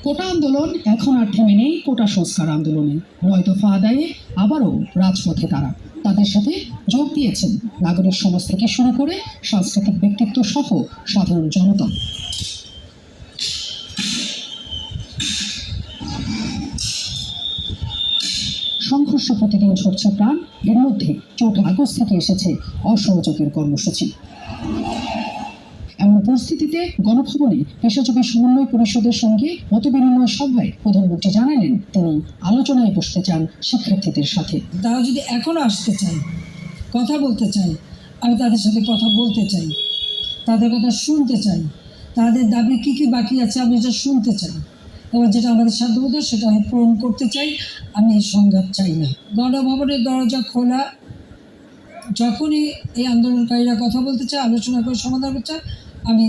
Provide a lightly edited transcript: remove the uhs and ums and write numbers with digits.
কোটা আন্দোলন এখন আর থেমে নেই কোটা সংস্কার আন্দোলনে। ৯ দফা আদায়ে আবারও রাজপথে তারা। তাদের সাথে যোগ দিয়েছেন নাগরিক সমাজ থেকে শুরু করে সাংস্কৃতিক ব্যক্তিত্ব সহ সাধারণ জনতা। সংঘর্ষ প্রতিদিন ঝরছে প্রাণ। এর মধ্যে ৪ আগস্ট থেকে এসেছে অসহযোগের কর্মসূচি। এমন পরিস্থিতিতে গণভবনে পেশাজীবী সমন্বয় পরিষদের সঙ্গে মতবিনিময় সভায় প্রধানমন্ত্রী জানালেন তিনি আলোচনায় বসতে চান শিক্ষার্থীদের সাথে। তারা যদি এখনো আসতে চায়, কথা বলতে চায়, আমি তাদের সাথে কথা বলতে চাই, তাদের কথা শুনতে চাই, তাদের দাবি কী কী বাকি আছে আমি এটা শুনতে চাই, এবং যেটা আমাদের সাধ্যবোধ সেটা আমি পূরণ করতে চাই। আমি এই সংঘাত চাই না। গণভবনের দরজা খোলা। যখনই এই আন্দোলনকারীরা কথা বলতে চায়, আলোচনা করে সমাধান করতে চায়, আমি